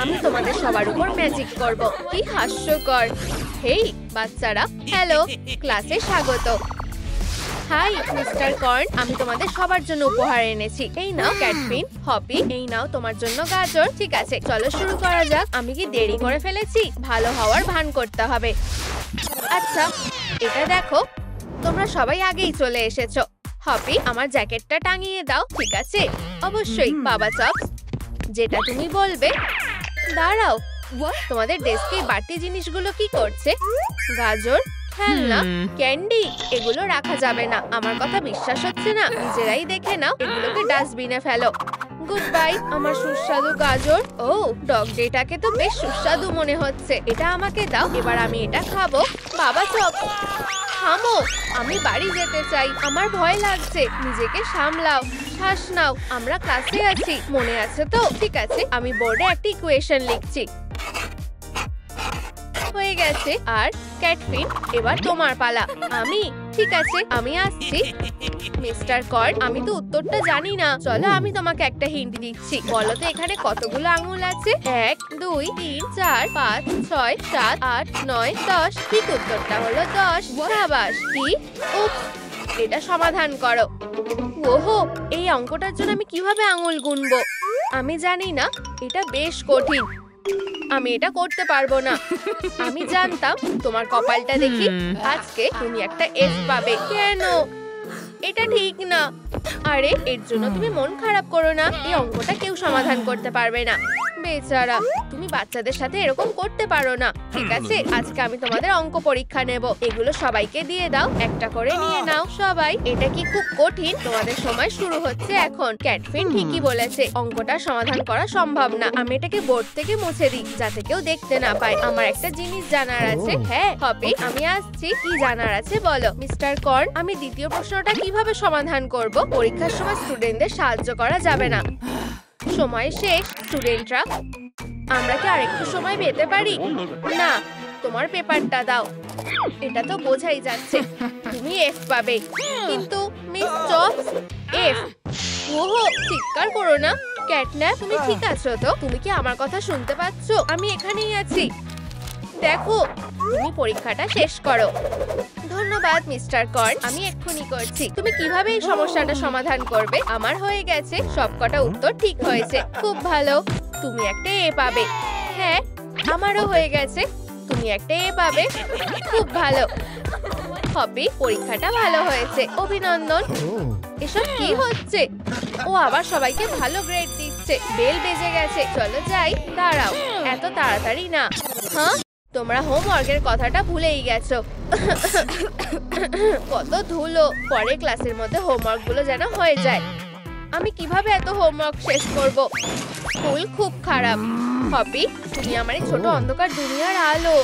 আমি তোমাদের সবার উপর ম্যাজিক করব। কি হাস্যকর। হেই বাচ্চারা, হ্যালো, ক্লাসে স্বাগত। হাই মিস্টার কর্ন, আমি তোমাদের সবার জন্য উপহার এনেছি। এই নাও ক্যাটপিন, হপি, এই নাও তোমার জন্য গাজর। ঠিক আছে, চলো শুরু করা যাক। আমি কি দেরি করে ফেলেছি? ভালো হওয়ার ভান করতে হবে। আচ্ছা, এটা দেখো, তোমরা সবাই আগেই চলে এসেছো। হপি, আমার জ্যাকেটটা টাঙিয়ে দাও। ঠিক আছে, অবশ্যই বাবা চপস, যেটা তুমি বলবে। দাঁড়াও, তোমাদের ডেস্কে বাড়তি জিনিসগুলো কি করছে? গাজর, খেলনা, ক্যান্ডি, এগুলো রাখা যাবে না। আমার কথা বিশ্বাস হচ্ছে না? নিজেরাই দেখে নাও, এগুলোকে ডাস্টবিনে ফেলো। গুড বাই আমার সুস্বাদু গাজর। ও, ডগ ডেটাকে তো বেশ সুস্বাদু মনে হচ্ছে। এটা আমাকে দাও, এবার আমি এটা খাবো। বাবা চপ, থামো, আমি বাড়ি যেতে চাই। আমার ভয় লাগছে। নিজেকে সামলাও, শ্বাস নাও। আমরা ক্লাসে আছি, মনে আছে তো? ঠিক আছে, আমি বোর্ডে একটা ইকুয়েশন লিখছি। হয়ে গেছে। আর ক্যাটফিন, এবার তোমার পালা। আমি, ঠিক আছে, আমি আসছি। মিস্টার কর্ন, আমি তো উত্তরটা জানি না। চলো আমি তোমাকে একটা হিন্ট দিচ্ছি। বলো তো এখানে কতগুলো আঙুল আছে? 1 2 3 4 5 6 7 8 9 10। ঠিক উত্তরটা হলো 10। সাবাস। কি? উপস, এটা সমাধান করো। ওহো, এই অঙ্কটার জন্য আমি কিভাবে আঙুল গুনবো? আমি জানি না, এটা বেশ কঠিন। আমি এটা করতে পারবো না। আমি জানতাম। তোমার কপালটা দেখি, আজকে তুমি একটা এস পাবে। কেন? এটা ঠিক না। আরে, এর জন্য তুমি মন খারাপ করো না। এই অঙ্কটা কেউ সমাধান করতে পারবে না। বেচারা, তুমি বাচ্চাদের সাথে এরকম করতে পারো না। ঠিক আছে, আজকে আমি তোমাদের অঙ্ক পরীক্ষা নেব। এগুলো সবাইকে দিয়ে দাও, একটা করে নিয়ে নাও সবাই। এটা কি খুব কঠিন? তোমাদের সময় শুরু হচ্ছে এখন। ক্যাটফিন ঠিকই বলেছে, অঙ্কটা সমাধান করা সম্ভব না। আমি এটাকে বোর্ড থেকে মুছে দিই, যাতে কেউ দেখতে না পায়। আমার একটা জিনিস জানার আছে। হ্যাঁ হপি, আমি আসছি। কি জানার আছে বলো? মিস্টার কর্ন, আমি দ্বিতীয় প্রশ্নটা কিভাবে সমাধান করব? পরীক্ষার সময় স্টুডেন্টদের সাহায্য করা যাবে না। সময় শেষ। স্টুডেন্টরা, আমরা কি আরেকটু সময় পেতে পারি? না, তোমার পেপারটা দাও। এটা তো বোঝাই যাচ্ছে তুমি এফ পাবে। কিন্তু মিস চপস, এফ? ওহো, চিৎকার করো না। ক্যাটন্যাপ, তুমি ঠিক আছো তো? তুমি কি আমার কথা শুনতে পাচ্ছ? আমি এখানেই আছি। দেখো, তুমি পরীক্ষাটা শেষ করো। ধন্যবাদ মিস্টার কর্ন, আমি এক্ষুনি করছি। তুমি কিভাবে এই সমস্যাটা সমাধান করবে? আমার হয়ে গেছে, সবকটা উত্তর ঠিক হয়েছে। খুব ভালো, তুমি একটা এ পাবে। হ্যাঁ, আমারও হয়ে গেছে, তুমি একটা এ পাবে। খুব ভালো। হপি, পরীক্ষাটা ভালো হয়েছে, অভিনন্দন। এসব কি হচ্ছে? ও আবার সবাইকে ভালো গ্রেড দিচ্ছে। বেল বেজে গেছে, চলো যাই। দাঁড়াও, এত তাড়াতাড়ি না। হ্যাঁ, তোমরা হোমওয়ার্কের কথাটা ভুলেই গেছো। কত ধুলো। পরে ক্লাসের মধ্যে হোমওয়ার্ক গুলো যেন হয়ে যায়। আমি কিভাবে এত হোমওয়ার্ক শেষ করব? স্কুল খুব খারাপ। হপি, তুমি আমার এই ছোট অন্ধকার দুনিয়ার আলো।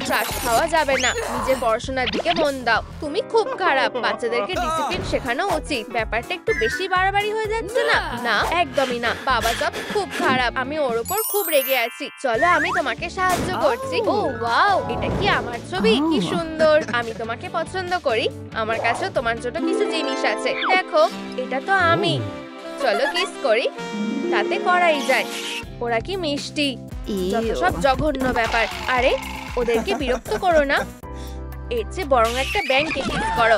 ক্রাশ খাওয়া যাবে না। নিজের পড়াশোনার দিকে মন দাও। তুমি খুব খারাপ। বাচ্চাদেরকে ডিসিপ্লিন শেখানো উচিত। ব্যাপারটা একটু বেশি বাড়াবাড়ি হয়ে যাচ্ছে না? না, একদমই না। বাবা সব খুব খারাপ। আমি ওর উপর খুব রেগে আছি। চলো আমি তোমাকে সাহায্য করছি। ও ওয়াও, এটা কি আমার ছবি? কি সুন্দর। আমি তোমাকে পছন্দ করি। আমার কাছেও তোমার জন্য কিছু জিনিস আছে। দেখো, এটা তো আমি। চলো কিস করি, তাতে করাই যায়। ওরা কি মিষ্টি। যত সব জঘন্য ব্যাপার। আরে, ওদেরকে বিরক্ত করো না। এর চেয়ে বরং একটা ব্যাংকে কিস করো।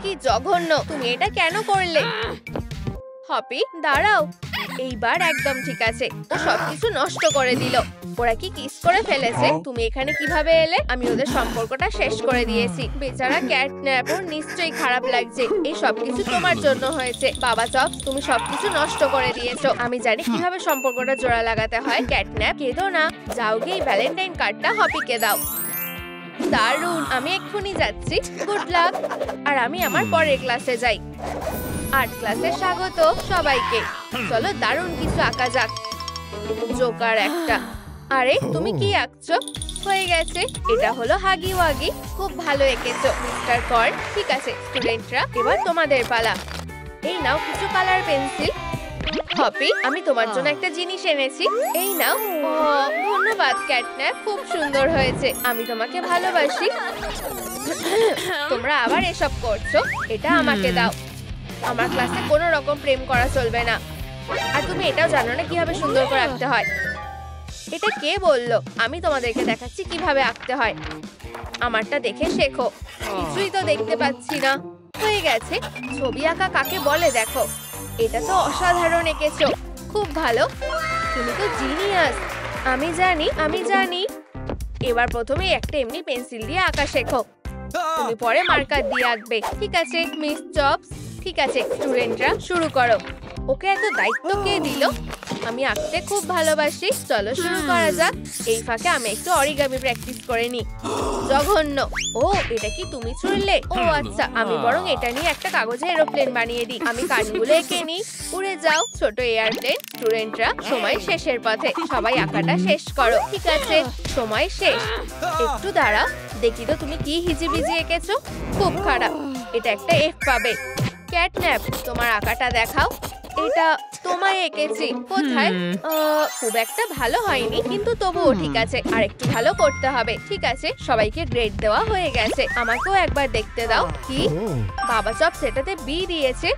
কি জঘন্য, তুমি এটা কেন করলে? হপি, দাঁড়াও। এইবার একদম ঠিক আছে। ও সবকিছু নষ্ট করে দিল। ওরা কি কিস করে ফেলেছে? তুমি এখানে কিভাবে এলে? আমি ওদের সম্পর্কটা শেষ করে দিয়েছি। বেচারা ক্যাটন্যাপ, ওর নিশ্চয়ই খারাপ লাগছে। এই সবকিছু তোমার জন্য হয়েছে। বাবা চপস, তুমি সবকিছু নষ্ট করে দিয়েছো। আমি জানি কিভাবে সম্পর্কটা জোড়া লাগাতে হয়। ক্যাটন্যাপ, কেঁদো না। যাও গিয়ে ভ্যালেন্টাইন কার্ডটা হপিকে দাও। দারুণ, আমি এক্ষুনি যাচ্ছি। Good luck. আর আমি আমার পরের ক্লাসে যাই। আর্ট ক্লাসে স্বাগত সবাইকে। চলো দারুণ কিছু আঁকা যাক। জোকার একটা। আরে, তুমি কি আঁকছো? হয়ে গেছে, এটা হলো হাগি ওয়াগি। খুব ভালো এঁকেছো মিস্টার কর্ন। ঠিক আছে স্টুডেন্টরা, এবার তোমাদের পালা। এই নাও কিছু কালার পেন্সিল। হপি, আমি তোমার জন্য একটা জিনিস এনেছি। এই নাও। ধন্যবাদ ক্যাটন্যাপ, খুব সুন্দর হয়েছে। আমি তোমাকে ভালোবাসি। তোমরা আবার এসব করছো? এটা আমাকে দাও। আমার ক্লাসে কোনো রকম প্রেম করা চলবে না। আর তুমি এটাও জানো না কিভাবে সুন্দর করে আঁকতে হয়। এটা কে বললো? আমি তোমাদেরকে দেখাচ্ছি কিভাবে আঁকতে হয়। আমারটা দেখে শেখো। কিছুই তো দেখতে পাচ্ছি না। হয়ে গেছে। ছবি আঁকা কাকে বলে দেখো। এটা তো অসাধারণ এঁকেছো, খুব ভালো। তুমি তো জিনিয়াস। আমি জানি। এবার প্রথমে একটা এমনি পেন্সিল দিয়ে আঁকা শেখো। তুমি পরে মার্কার দিয়ে আঁকবে, ঠিক আছে মিস চপস? ঠিক আছে স্টুডেন্টরা, শুরু করো। ওকে এত দায়িত্ব কে দিল? আমি আঁকতে খুব ভালোবাসি। চলো শুরু করা যাক। এই ফাঁকে আমি একটু অরিগামি প্র্যাকটিস করে নি। জঘন্য। ও, এটা কি তুমি ছুড়লে? ও আচ্ছা, আমি বরং এটা নিয়ে একটা কাগজে এরোপ্লেন বানিয়ে দিই। আমি কানগুলো এঁকে নিই। উড়ে যাও ছোট এয়ারপ্লেন। স্টুডেন্টরা, সময় শেষের পথে। সবাই আঁকাটা শেষ করো। ঠিক আছে, সময় শেষ। একটু দাঁড়াও, দেখি তো তুমি কি হিজিবিজি এঁকেছো। খুব খারাপ। এটা একটা এফ পাবে। ক্যাটন্যাপ, তোমার আঁকাটা দেখাও। এটা তোমায় এঁকেছি। কোথায়? খুব একটা ভালো হয়নি, কিন্তু তবুও ঠিক আছে। আর একটু ভালো করতে হবে। ঠিক আছে, সবাইকে গ্রেড দেওয়া হয়ে গেছে। আমাকেও একবার দেখতে দাও। কি বাবা চপ সেটাতে বি দিয়েছে।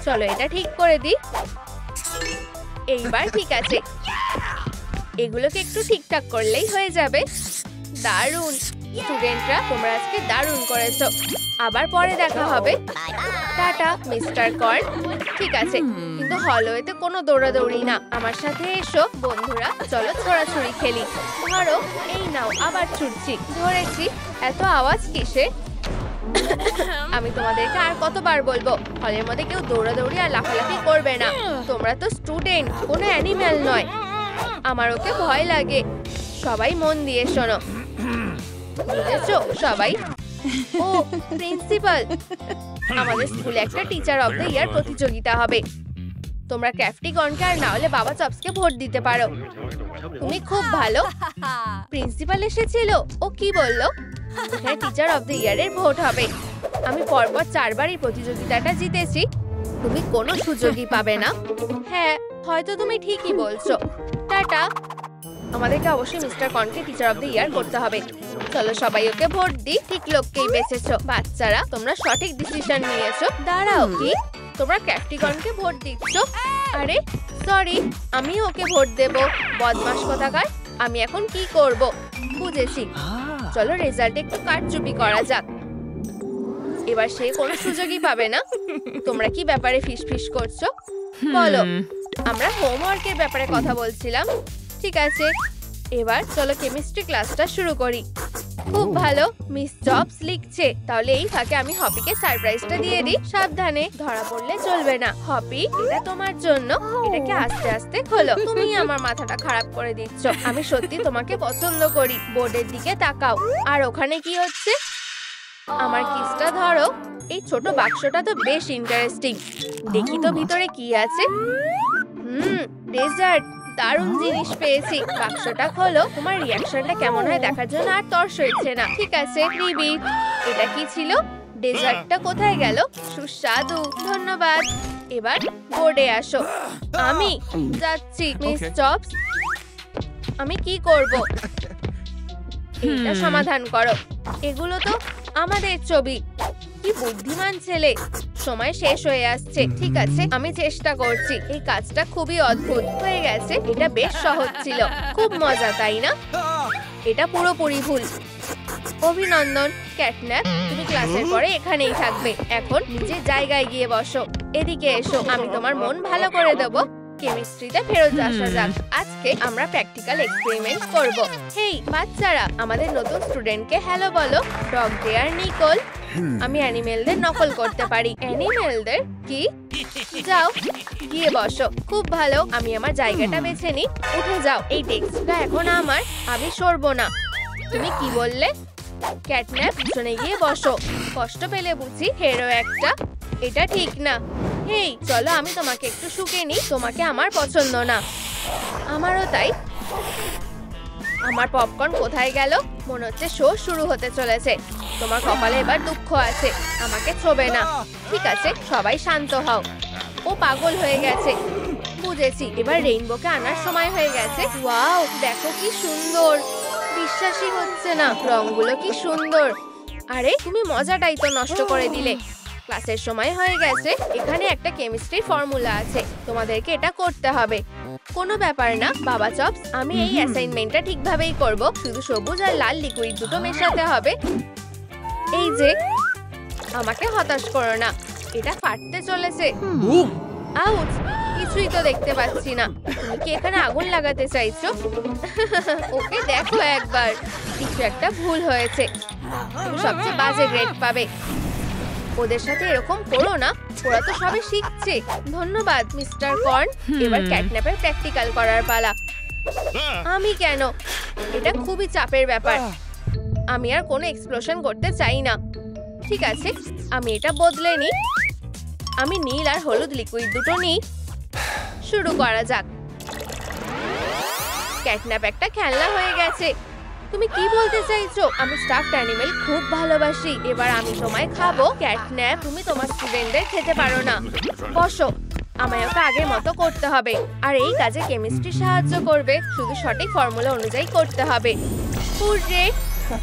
চলো এটা ঠিক করে দিই। এইবার ঠিক আছে। এগুলোকে একটু ঠিকঠাক করলেই হয়ে যাবে। দারুণ স্টুডেন্টরা, তোমরা আজকে দারুণ করেছো। আবার পরে দেখা হবে। Tata mister corn. ঠিক আছে, কিন্তু হলওয়েতে কোনো দৌড়াদৌড়ি না। আমার সাথে এসো বন্ধুরা, চলো ছোড়াছুড়ি খেলি। ধরো, এই নাও, আবার ছুটছি। ধরেছি। এত আওয়াজ কিসে? আমি তোমাদেরকে আর কতবার বলবো, হলের মধ্যে কেউ দৌড়াদৌড়ি আর লাফালাফি করবে না। তোমরা তো স্টুডেন্ট, কোনো অ্যানিম্যাল নয়। আমার ওকে ভয় লাগে। সবাই মন দিয়ে শোনো, বুঝেছো সবাই? ও প্রিন্সিপাল, আমাদের স্কুলে একটা টিচার অফ দ্য ইয়ার প্রতিযোগিতা হবে। তোমরা ক্যাফটিকনকে আর না হলে বাবা চপসকে ভোট দিতে পারো। তুমি খুব ভালো। প্রিন্সিপাল এসেছিল। ও কি বললো? এখানে টিচার অফ দ্য ইয়ারের ভোট হবে। আমি পরপর 4 বার এই প্রতিযোগিতাটা জিতেছি। তুমি কোনো সুযোগই পাবে না। হ্যাঁ, হয়তো তুমি ঠিকই বলছো। টাটা। আমাদেরকে অবশ্যই মিস্টার কর্নকে টিচার অফ দ্য ইয়ার করতে হবে। চলো সবাই ওকে ভোট দিই। ঠিক লোককেই বেঁচেছো। বাচ্চারা, তোমরা সঠিক ডিসিশন নিয়েছো। দাঁড়াও, কি তোমরা ক্যাফটিকনকে ভোট দিচ্ছ? আরে সরি, আমি ওকে ভোট দেব। বদমাশ কোথাকার। আমি এখন কি করব? বুঝেছি। চলো রেজাল্টে একটু কারচুপি করা যাক। এবার সে কোনো সুযোগই পাবে না। তোমরা কি ব্যাপারে ফিসফিস করছো? বলো। আমরা হোমওয়ার্কের ব্যাপারে কথা বলছিলাম। ঠিক আছে, এবার চলো কেমিস্ট্রি ক্লাসটা শুরু করি। খুব ভালো, মিস জবস লিখছে। তাহলে এই ফাঁকে আমি হপিকে সারপ্রাইজটা দিয়ে দিই। সাবধানে, ধরা পড়লে চলবে না। হপি, এটা তোমার জন্য। এটাকে আস্তে আস্তে খোলো। তুমি আমার মাথাটা খারাপ করে দিচ্ছ। আমি সত্যি তোমাকে পছন্দ করি। বোর্ডের দিকে তাকাও। আর ওখানে কি হচ্ছে? আমার কিসটা ধরো। এই ছোট বাক্সটা তো বেশ ইন্টারেস্টিং। দেখি তো ভিতরে কি আছে। ডেজার্ট। দারুণ জিনিস পেয়েছি। বাক্সটা খোলো। তোমার রিয়াকশনটা কেমন হয় দেখার জন্য আর তর সইছে না। ঠিক আছে, নিবি। এটা কি ছিল? ডেজার্টটা কোথায় গেল? সুস্বাদু, ধন্যবাদ। এবার বোর্ডে আসো। আমি যাচ্ছি মিস চপস। আমি কি করব? এটা সমাধান করো। এগুলো তো আমাদের ছবি। কি বুদ্ধিমান ছেলে। সময় শেষ হয়ে আসছে। ঠিক আছে, আমি চেষ্টা করছি। এই কাজটা খুবই অদ্ভুত হয়ে গেছে। এটা বেশ সহজ ছিল। খুব মজা, তাই না? এটা পুরোপুরি ভুল। অভিনন্দন ক্যাটন্যাপ, তুমি ক্লাসের পরে এখানেই থাকবে। এখন নিজের জায়গায় গিয়ে বসো। এদিকে এসো, আমি তোমার মন ভালো করে দেবো। কেমিস্ট্রিতে ফেরত আসা যাক। আজকে আমরা প্র্যাকটিক্যাল এক্সপেরিমেন্ট করব। হেই বাচ্চারা, আমাদের নতুন স্টুডেন্টকে হ্যালো বলো। Dog there Nicole. আমি অ্যানিমেলদের নকল করতে পারি। অ্যানিমেলদের? কি? যাও গিয়ে বসো। খুব ভালো, আমি আমার জায়গাটা বেছে নিই। উঠে যাও। এই ডেস্কটা এখন আমার। আমি সরবো না। তুমি কি বললে? ক্যাটন্যাপ, পিছনে গিয়ে বসো। কষ্ট পেলে বুঝি? হেরো একটা। এটা ঠিক না। হেই চলো, আমি তোমাকে একটু শুকে নিই। তোমাকে আমার পছন্দ না। আমারও তাই। আমার পপকর্ন কোথায় গেল? মনে হচ্ছে শো শুরু হতে চলেছে। তোমার কপালে এবার দুঃখ আছে। আমাকে ছোবে না। ঠিক আছে, সবাই শান্ত হও। ও পাগল হয়ে গেছে। বুঝেছি, এবার রেইনবোকে আনার সময় হয়ে গেছে। ওয়াও, দেখো কি সুন্দর। বিশ্বাসই হচ্ছে না, রংগুলো কি সুন্দর। আরে তুমি মজাটাই তো নষ্ট করে দিলে। ক্লাসের সময় হয়ে গেছে। এখানে একটা কেমিস্ট্রি ফর্মুলা আছে, তোমাদেরকে এটা করতে হবে। কোনো ব্যাপার না বাবা চপস, আমি এই অ্যাসাইনমেন্টটা ঠিকভাবেই করব। শুধু সবুজ আর লাল লিকুইড দুটো মেশাতে হবে। এই যে, আমাকে হতাশ করো না, এটা ফাটতে চলেছে। আউচ, কিছুই তো দেখতে পাচ্ছি না। তুমি কি এখানে আগুন লাগাতে চাইছো? ওকে দেখো একবার, কিছু একটা ভুল হয়েছে। তুমি সবচেয়ে বাজে গ্রেড পাবে। ওদের সাথে এরকম করো না, ওরা তো সবে শিখছে। ধন্যবাদ মিস্টার কর্ন। এবার ক্যাটন্যাপের প্র্যাকটিক্যাল করার পালা। আমি কেন? এটা খুবই চাপের ব্যাপার। আমি আর কোনো এক্সপ্লোশন করতে চাই না। ঠিক আছে, আমি এটা বদলে নিই। আমি নীল আর হলুদ লিকুইড দুটো নিই। শুরু করা যাক। ক্যাটন্যাপ একটা খেলনা হয়ে গেছে। তুমি কি বলতে চাইছো? আমি স্টাফড অ্যানিমেল খুব ভালোবাসি। এবার আমি তোমায় খাবো। ক্যাটন্যাপ, তুমি তোমার স্টুডেন্টদের খেতে পারো না। বসো, আমায় ওকে আগের মতো করতে হবে। আর এই কাজে কেমিস্ট্রি সাহায্য করবে। শুধু সঠিক ফর্মুলা অনুযায়ী করতে হবে। হুররে,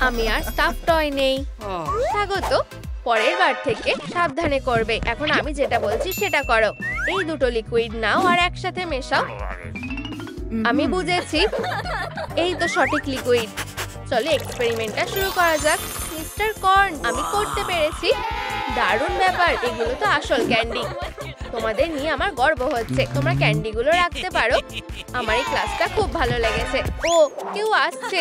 আমি আর স্টাফ টয় নেই। স্বাগত। পরের বার থেকে সাবধানে করবে। এখন আমি যেটা বলছি সেটা করো। এই দুটো লিকুইড নাও আর একসাথে মেশাও। আমি বুঝেছি, এই তো সঠিক লিকুইড। চলো এক্সপেরিমেন্টটা শুরু করা যাক। মিস্টার কর্ন, আমি করতে পেরেছি। দারুণ ব্যাপার, এগুলো তো আসল ক্যান্ডি। তোমাদের নিয়ে আমার গর্ব হচ্ছে। তোমরা ক্যান্ডিগুলো রাখতে পারো। আমার এই ক্লাসটা খুব ভালো লেগেছে। ও, কেউ আসছে।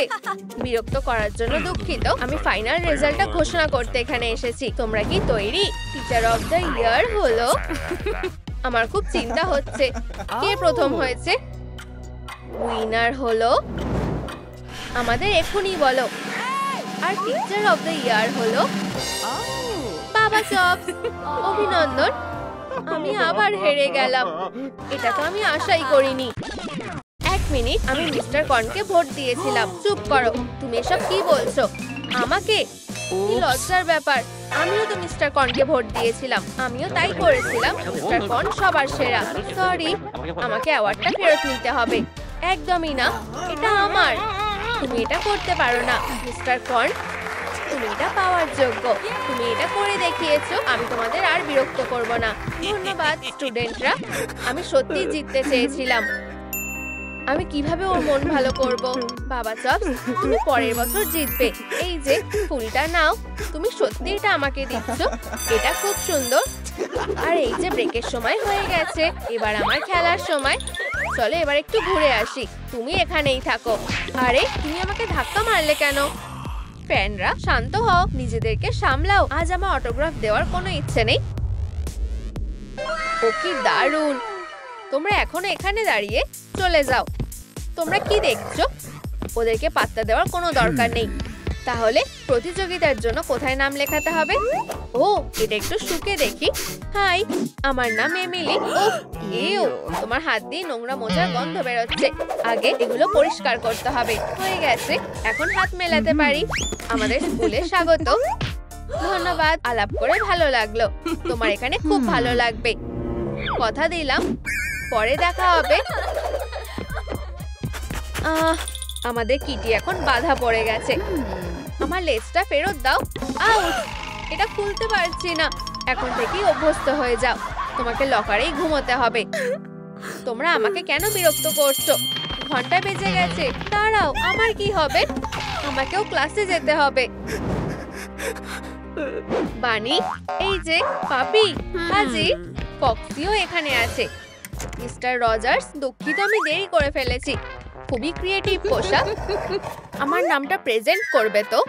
বিরক্ত করার জন্য দুঃখিত। আমি ফাইনাল রেজাল্টটা ঘোষণা করতে এখানে এসেছি। তোমরা কি তৈরি? টিচার অফ দ্য ইয়ার হলো। আমার খুব চিন্তা হচ্ছে, কে প্রথম হয়েছে। উইনার হলো, আমাদের এখনই বলো। আর টিচার অফ দ্য ইয়ার হলো বাবা চপস। অভিনন্দন, আমি আবার হেরে গেলাম। এটা তো আমি আশাই করিনি। এক মিনিট, আমি মিস্টার কর্নকে ভোট দিয়েছিলাম। চুপ করো, তুমি এসব কি বলছো? আমাকে? কি লজ্জার ব্যাপার। আমিও তো মিস্টার কর্নকে ভোট দিয়েছিলাম। আমিও তাই করেছিলাম। মিস্টার কর্ন সবার সেরা। সরি, আমাকে অ্যাওয়ার্ডটা ফেরত নিতে হবে। একদমই না, এটা আমার। তুমি এটা করতে পারো না মিস্টার কর্ন। তুমি এটা পাওয়ার যোগ্য। তুমি এটা করে দেখিয়েছো। আমি তোমাদের আর বিরক্ত করব না। ধন্যবাদ স্টুডেন্টরা। আমি সত্যি জিততে চেয়েছিলাম। আমি কিভাবে ওর মন ভালো করব? বাবা চপস, তুমি পরের বছর জিতবে। এই যে ফুলটা নাও। তুমি সত্যি এটা আমাকে দিচ্ছ? এটা খুব সুন্দর। আর এই যে ব্রেকের সময় হয়ে গেছে, এবার আমার খেলার সময়। চলো এবার একটু ঘুরে আসি। তুমি এখানেই থাকো। আরে, তুমি আমাকে ধাক্কা মারলে কেন? ফ্যানরা শান্ত হও, নিজেদেরকে সামলাও। আজ আমার অটোগ্রাফ দেওয়ার কোনো ইচ্ছে নেই। ও কি দারুণ। তোমরা এখনো এখানে দাঁড়িয়ে? চলে যাও। তোমরা কি দেখছো? ওদেরকে পাত্তা দেওয়ার কোনো দরকার নেই। তাহলে প্রতিযোগিতার জন্য কোথায় নাম লেখাতে হবে? ও, এটা একটু শুকে দেখি। হাই, আমার নাম এমিলি। ওহ, এও, তোমার হাত দিয়ে নোংরা মোজার গন্ধ বেরোচ্ছে। আগে এগুলো পরিষ্কার করতে হবে। হয়ে গেছে, এখন হাত মেলাতে পারি। আমাদের স্কুলে স্বাগত। ধন্যবাদ, আলাপ করে ভালো লাগলো। তোমার এখানে খুব ভালো লাগবে। কথা দিলাম, পরে দেখা হবে। আমাদের কিটি এখন বাধা পড়ে গেছে। আমার লেজটা ফেরত দাও। আউট, এটা খুলতে পারছি না। এখন থেকেই অভ্যস্ত হয়ে যাও। তোমাকে লকারেই ঘুমোতে হবে। তোমরা আমাকে কেন বিরক্ত করছো? ঘন্টা বেজে গেছে। দাঁড়াও, আমার কি হবে? আমাকেও ক্লাসে যেতে হবে। বানি, এই যে পাপি, হাজি, ফক্সিও এখানে আছে। মিস্টার রজার্স, দুঃখিত আমি দেরি করে ফেলেছি। খুবই ক্রিয়েটিভ পোশাক। আমার নামটা প্রেজেন্ট করবে তো?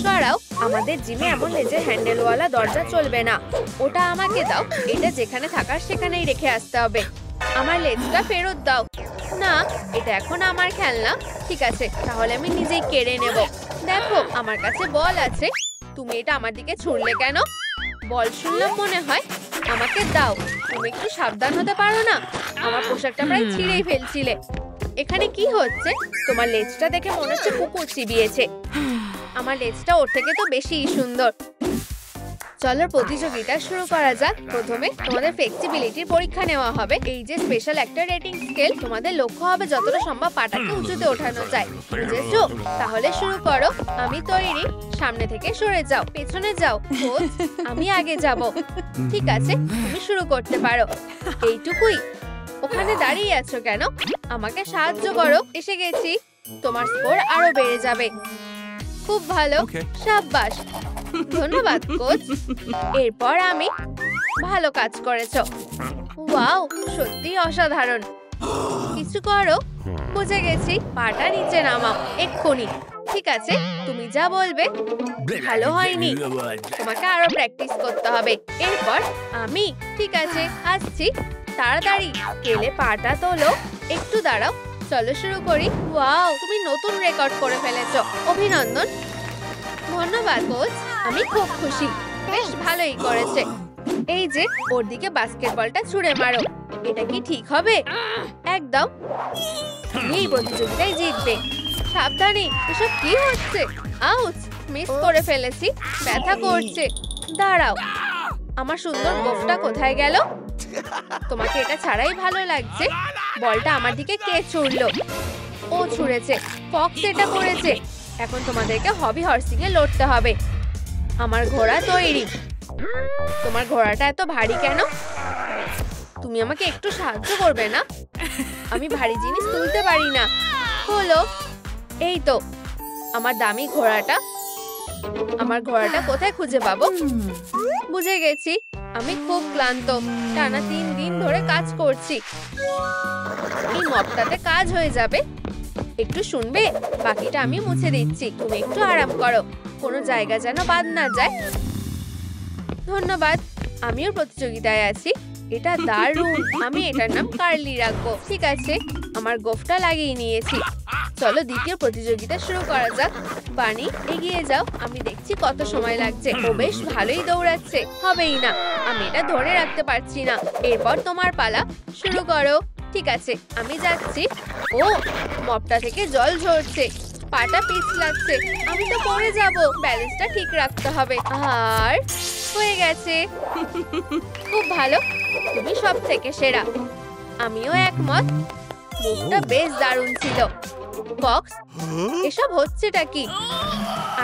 সরাও, আমাদের জিমে এমন লেজের হ্যান্ডেলওয়ালা দরজা চলবে না। ওটা আমাকে দাও। এটা যেখানে থাকার সেখানেই রেখে আসতে হবে। আমার লেজটা ফেরত দাও। না, এটা এখন আমার খেলনা। ঠিক আছে, তাহলে আমি নিজেই কেড়ে নেব। দেখো, আমার কাছে বল আছে। তুমি এটা আমার দিকে ছুড়লে কেন? বল শুনলাম মনে হয়। আমাকে দাও। তুমি একটু সাবধান হতে পারো না? আমার পোশাকটা প্রায় ছিঁড়েই ফেলছিলে। এখানে কি হচ্ছে? তোমার লেজটা দেখে মনে হচ্ছে কুকুর চিবিয়েছে। আমার লেজটা ওর থেকে তো বেশি সুন্দর। চলো প্রতিযোগিতা শুরু করা যাক। প্রথমে তোমাদের ফ্লেক্সিবিলিটির পরীক্ষা নেওয়া হবে। এই যে স্পেশাল একটা রেটিং স্কেল, তোমাদের লক্ষ্য হবে যতটা সম্ভব পাটাকে উঁচুতে ওঠানো যায়, বুঝেছো? তাহলে শুরু করো। আমি তৈরি। সামনে থেকে সরে যাও, পেছনে যাও। কোচ, আমি আগে যাব। ঠিক আছে, তুমি শুরু করতে পারো। এইটুকুই? ওখানে দাঁড়িয়ে আছো কেন? আমাকে সাহায্য করো। এসে গেছি। তোমার স্কোর আরো বেড়ে যাবে। খুব ভালো, সাব্বাস। ধন্যবাদ কোচ। এরপর আমি। ভালো কাজ করেছো। ওয়াও, সত্যি অসাধারণ। কিছু করো। বুঝে গেছি, পাটা নিচে নামাও এক্ষুনি। ঠিক আছে, তুমি যা বলবে। ভালো হয়নি, তোমাকে আরো প্র্যাকটিস করতে হবে। এরপর আমি। ঠিক আছে, আসছি। তাড়াতাড়ি স্কেলে পাটা তোলো। একটু দাঁড়াও, চলো শুরু করি। ওয়াও, তুমি নতুন রেকর্ড করে ফেলেছো। অভিনন্দন। ধন্যবাদ কোচ, আমি খুব খুশি। বেশ ভালোই করেছে। এই যে ওর দিকে বাস্কেটবলটা ছুঁড়ে মারো। এটা কি ঠিক হবে? একদম। তুমি এই প্রতিযোগিতায় জিতবে। সাবধানে। এসব কি হচ্ছে? আউচ, মিস করে ফেলেছি। ব্যথা করছে। দাঁড়াও, আমার সুন্দর গোফটা কোথায় গেল? তোমাকে এটা ছাড়াই ভালো লাগছে। বলটা আমার দিকে কে ছুড়লো? ও ছুঁড়েছে। ফক্স এটা করেছে। এখন তোমাদেরকে হবি হর্সিং এ লড়তে হবে। আমার ঘোড়া তৈরি। তোমার ঘোড়াটা এত ভারী কেন? তুমি আমাকে একটু সাহায্য করবে না? আমি ভারী জিনিস তুলতে পারি না। হলো, এই তো আমার দামি ঘোড়াটা। আমার ঘোড়াটা কোথায় খুঁজে পাবো? বুঝে গেছি। আমি খুব ক্লান্ত। টানা 3 দিন ধরে কাজ করছি। এই মপটাতে কাজ হয়ে যাবে। একটু শুনবে? বাকিটা আমি মুছে দিচ্ছি। তুমি একটু আরাম করো। কোনো জায়গা যেন বাদ না যায়। ধন্যবাদ। আমিও প্রতিযোগিতায় আছি। এটা দারুণ। আমি এটার নাম কার্লি রাখবো। ঠিক আছে, আমার গোফটা লাগিয়ে নিয়েছি। চলো দ্বিতীয় প্রতিযোগিতা শুরু করা যাক। বানি, এগিয়ে যাও। আমি দেখছি কত সময় লাগছে। ও বেশ ভালোই দৌড়াচ্ছে। হবেই না, আমি এটা ধরে রাখতে পারছি না। এরপর তোমার পালা। শুরু করো। ঠিক আছে, আমি যাচ্ছি। ও, মপটা থেকে জল ঝরছে। পাটা পিছলাচ্ছে। আমি তো পড়ে যাব। ব্যালেন্সটা ঠিক রাখতে হবে। আর হয়ে গেছে। খুব ভালো, তুমি সব থেকে সেরা। আমিও একমত। মুখটা বেশ দারুণ ছিল। ফক্স, এসব হচ্ছেটা কি?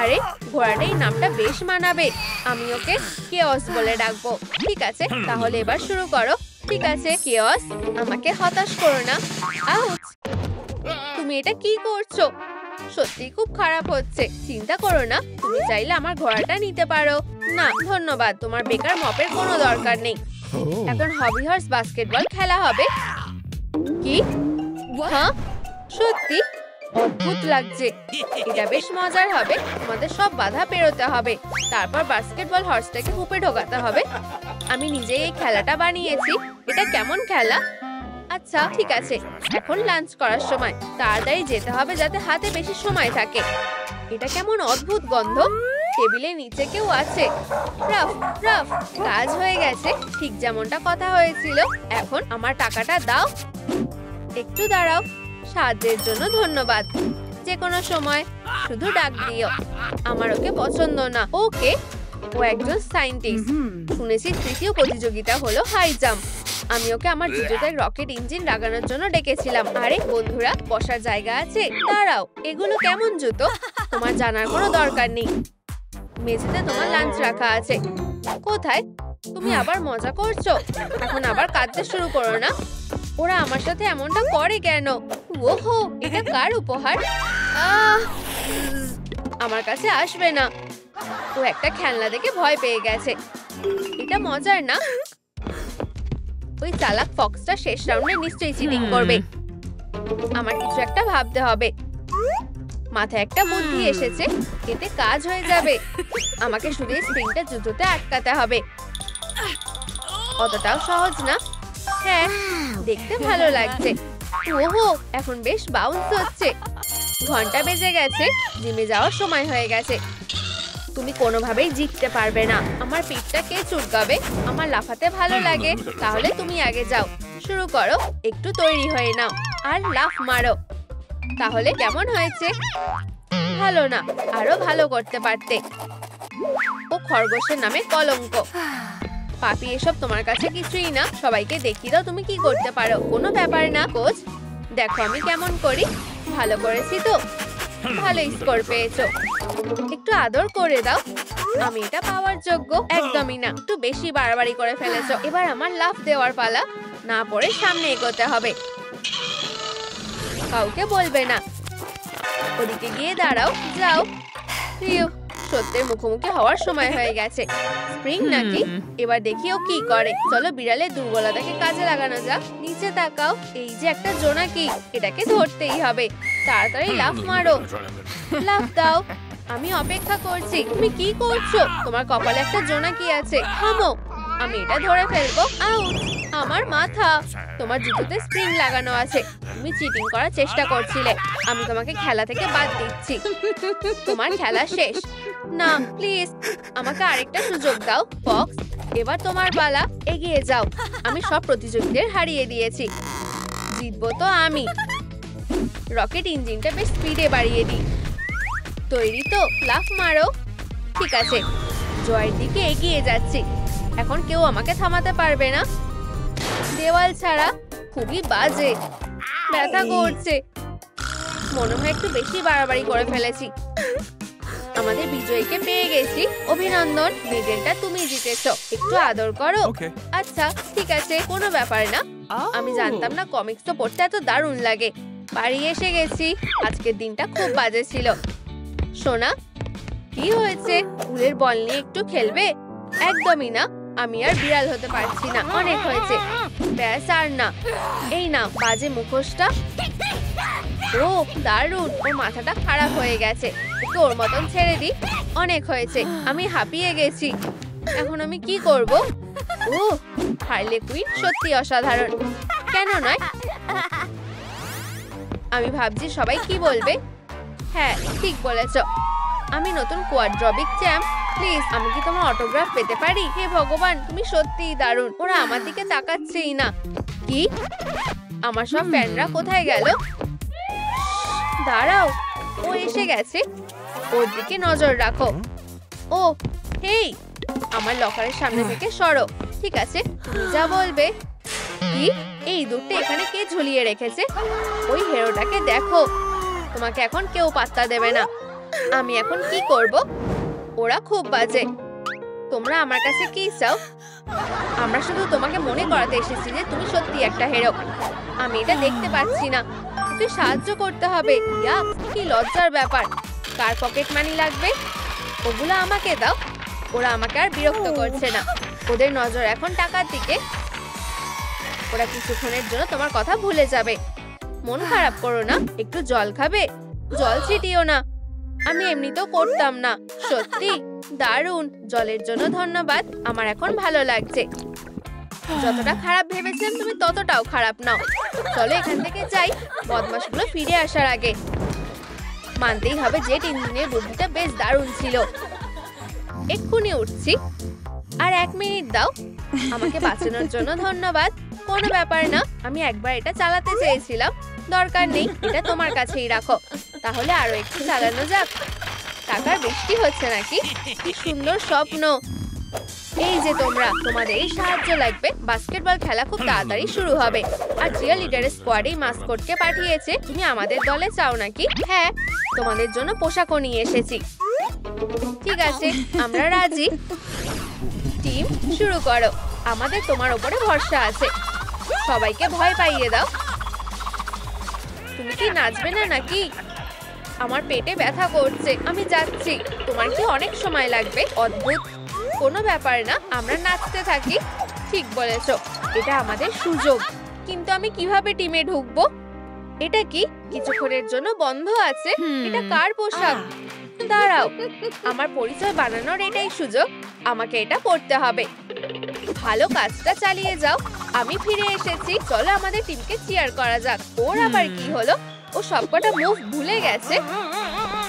আরে, ঘোড়াটা এই নামটা বেশ মানাবে। আমি ওকে কেওস বলে ডাকবো। ঠিক আছে, তাহলে এবার শুরু করো। ঠিক আছে কেওস, আমাকে হতাশ করো না। আউচ, তুমি এটা কি করছো? সত্যি খুব খারাপ হচ্ছে। চিন্তা করো না, তুমি চাইলে আমার ঘোড়াটা নিতে পারো। না ধন্যবাদ, তোমার বেকার মপের কোনো দরকার নেই। এখন হবি হর্স বাস্কেটবল খেলা হবে। কি? হ্যাঁ, সত্যি অদ্ভুত লাগছে। এটা বেশ মজার হবে। তোমাদের সব বাধা পেরোতে হবে। তারপর বাস্কেটবল হর্সটাকে হুপে ঢোকাতে হবে। আমি নিজেই এই খেলাটা বানিয়েছি। এটা কেমন খেলা? আচ্ছা ঠিক আছে, এখন লাঞ্চ করার সময়। তাড়াতাড়ি যেতে হবে যাতে হাতে বেশি সময় থাকে। এটা কেমন অদ্ভুত গন্ধ। টেবিলের নিচে কেউ আছে। রাফ রাফ, কাজ হয়ে গেছে। ঠিক যেমনটা কথা হয়েছিল। এখন আমার টাকাটা দাও। একটু দাঁড়াও। সাহায্যের জন্য ধন্যবাদ। যে কোনো সময় শুধু ডাক দিও। আমার ওকে পছন্দ না। ওকে, ও একজন সায়েন্টিস্ট। শুনেছি তৃতীয় প্রতিযোগিতা হলো হাই জাম্প। আমি ওকে আমার জুতোতে রকেট ইঞ্জিন লাগানোর জন্য ডেকেছিলাম। আরে বন্ধুরা, বসার জায়গা আছে? দাঁড়াও, এগুলো কেমন জুতো? তোমার জানার কোনো দরকার নেই। মেঝেতে তোমার লাঞ্চ রাখা আছে। কোথায়? তুমি আবার মজা করছো? এখন আবার কাঁদতে শুরু করো না। ওরা আমার সাথে এমনটা করে কেন? ওহো, এটা কার উপহার? আমার কাছে আসবে না। ও একটা খেলনা দেখে ভয় পেয়ে গেছে। এটা মজার না। ওই চালাক ফক্সটা শেষ রাউন্ডে নিশ্চয়ই চিটিং করবে। আমার কিছু একটা ভাবতে হবে। মাথায় একটা বুদ্ধি এসেছে। এতে কাজ হয়ে যাবে। আমাকে শুধু স্প্রিংটা জুতোতে আটকাতে হবে। অতটাও সহজ না। হ্যাঁ, দেখতে ভালো লাগছে। ওহো, এখন বেশ বাউন্স হচ্ছে। ঘন্টা বেজে গেছে। জিমে যাওয়ার সময় হয়ে গেছে। তুমি কোনোভাবেই জিততে পারবে না। আমার পিঠটা কে চুলকাবে? আমার লাফাতে ভালো লাগে। তাহলে তুমি আগে যাও। শুরু করো। একটু তৈরি হয়ে নাও আর লাফ মারো। তাহলে কেমন হয়েছে? ভালো না, আরো ভালো করতে পারতে। ও খরগোশের নামে কলঙ্ক। পাপি, এসব তোমার কাছে কিছুই না, সবাইকে দেখিয়ে দাও তুমি কি করতে পারো। কোনো ব্যাপার না কোচ, দেখো আমি কেমন করি। ভালো করেছি তো, ভালো স্কোর পেয়েছো। একটু আদর করে দাও। আমি এটা পাওয়ার যোগ্য? একদমই না, একটু বেশি বাড়াবাড়ি করে ফেলেছো। এবার আমার লাফ দেওয়ার পালা, না পড়ে সামনে এগোতে হবে। কাউকে বলবে না। ওদিকে গিয়ে দাঁড়াও, যাও। সত্যের মুখোমুখি হওয়ার সময় হয়ে গেছে। স্প্রিং নাকি? এবার দেখি ও কি করে। চলো বিড়ালের দুর্বলতাকে কাজে লাগানো যাক। নিচে তাকাও, এই যে একটা জোনাকি, এটাকে ধরতেই হবে। তাড়াতাড়ি লাফ মারো, লাফ দাও। আমি অপেক্ষা করছি। তুমি কি করছো? তোমার কপালে একটা জোনাকি আছে, থামো। আমি এটা ধরে ফেলবো। আউট! আমার মাথা। তোমার জুতোতে স্প্রিং লাগানো আছে। তুমি চিটিং করার চেষ্টা করছিলে। আমি তোমাকে খেলা থেকে বাদ দিচ্ছি। তোমার খেলা শেষ। না প্লিজ, আমাকে আরেকটা সুযোগ দাও। ফক্স, এবার তোমার পালা, এগিয়ে যাও। আমি সব প্রতিযোগীদের হারিয়ে দিয়েছি, জিতবো তো আমি। রকেট ইঞ্জিনটা বেশ স্পিডে বাড়িয়ে দিই। তৈরি তো? লাফ মারো। ঠিক আছে, জয়ের দিকে এগিয়ে যাচ্ছি। এখন কেউ আমাকে থামাতে পারবে না। দেওয়াল ছাড়া খুবই বাজে, ব্যথা করছে। মনে হয় একটু বেশি বাড়াবাড়ি করে ফেলেছি। আমাদের বিজয়ীকে পেয়ে গেছি। অভিনন্দন, মেডেলটা তুমি জিতেছো। একটু আদর করো। আচ্ছা ঠিক আছে, কোনো ব্যাপার না। আমি জানতাম না কমিক্স তো পড়তে এত দারুণ লাগে। বাড়ি এসে গেছি। আজকের দিনটা খুব বাজে ছিল। সোনা, কি হয়েছে? উলের বল নিয়ে একটু খেলবে? একদমই না, আমি আর বিড়াল হতে পারছি না। অনেক হয়েছে, ব্যাস আর না। এই না বাজে মুখোশটা। ও দারুণ, ওর মাথাটা খারাপ হয়ে গেছে। ওকে ওর মতন ছেড়ে দি। অনেক হয়েছে, আমি হাঁপিয়ে গেছি। এখন আমি কি করব? ও হার্লে কুইন সত্যি অসাধারণ। কেন নয়? আমি ভাবছি সবাই কি বলবে। হ্যাঁ ঠিক বলেছ, আমি নতুন কোয়াড্রবিক চ্যাম্প। প্লিজ, আমি কি তোমার অটোগ্রাফ পেতে পারি? হে ভগবান, তুমি সত্যিই দারুণ। ওরা আমার দিকে তাকাচ্ছেই না। কি? আমার সব ফ্যানরা কোথায় গেল? দাঁড়াও, ও এসে গেছে। ওর দিকে নজর রাখো। ও হেই, আমার লকারের সামনে থেকে সরো। ঠিক আছে, তুমি যা বলবে। কি? এই দুটো এখানে কে ঝুলিয়ে রেখেছে? ওই হেরোটাকে দেখো। তোমাকে এখন কেউ পাত্তা দেবে না। আমি এখন কি করব? ওরা খুব বাজে। তোমরা আমার কাছে কি চাও? আমরা শুধু তোমাকে মনে করাতে এসেছি যে তুমি সত্যি একটা হিরো। আমি এটা দেখতে পাচ্ছি না। ওকে সাহায্য করতে হবে। ইয়াক, কি লজ্জার ব্যাপার। কার পকেট মানি লাগবে? ওগুলো আমাকে দাও। ওরা আমাকে আর বিরক্ত করছে না। ওদের নজর এখন টাকার দিকে। ওরা কিছুক্ষণের জন্য তোমার কথা ভুলে যাবে। মন খারাপ করো না। একটু জল খাবে? জল ছিটিও না। আমি এমনিতেও করতাম না। সত্যি দারুণ, জলের জন্য ধন্যবাদ। আমার এখন ভালো লাগছে। যতটা খারাপ ভেবেছিলাম তুমি ততটাও খারাপ নাও। চলো এখান থেকে যাই, বদমাশগুলো ফিরে আসার আগে। মানতেই হবে জেট ইঞ্জিনের বুদ্ধিটা বেশ দারুণ ছিল। এক্ষুনি উঠছি। আর 1 মিনিট দাও। আমাকে বাঁচানোর জন্য ধন্যবাদ। কোনো ব্যাপার না, আমি একবার এটা চালাতে চেয়েছিলাম। দরকার নেই, এটা তোমার কাছেই রাখো। তাহলে আরো একটু চালানো যাক। টাকার বৃষ্টি হচ্ছে নাকি? কি সুন্দর স্বপ্ন। এই যে তোমরা, তোমাদের এই সাহায্য লাগবে। বাস্কেটবল খেলা খুব তাড়াতাড়ি শুরু হবে। আর চিয়ার লিডারের স্কোয়াডে মাস্কটকে পাঠিয়েছে। তুমি আমাদের দলে চাও নাকি? হ্যাঁ, তোমাদের জন্য পোশাকও নিয়ে এসেছি। ঠিক আছে, আমরা রাজি। টিম শুরু করো। আমাদের তোমার উপরে ভরসা আছে। সবাইকে ভয় পাইয়ে দাও। তুমি কি নাচবে না নাকি? আমার পেটে ব্যথা করছে, আমি যাচ্ছি। তোমার কি অনেক সময় লাগবে? অদ্ভুত, কোনো ব্যাপার না, আমরা নাচতে থাকি। ঠিক বলেছো, এটা আমাদের সুযোগ। কিন্তু আমি কিভাবে টিমে ঢুকবো? এটা কি কিছুক্ষণের জন্য বন্ধ আছে? এটা কার পোশাক? দাঁড়াও, আমার পরিচয় বানানোর এটাই সুযোগ। আমাকে এটা পড়তে হবে। ভালো কাজটা চালিয়ে যাও। আমি ফিরে এসেছি। চলো আমাদের টিমকে চিয়ার করা যাক। ওর আবার কি হলো? ও সবকটা মুভ ভুলে গেছে।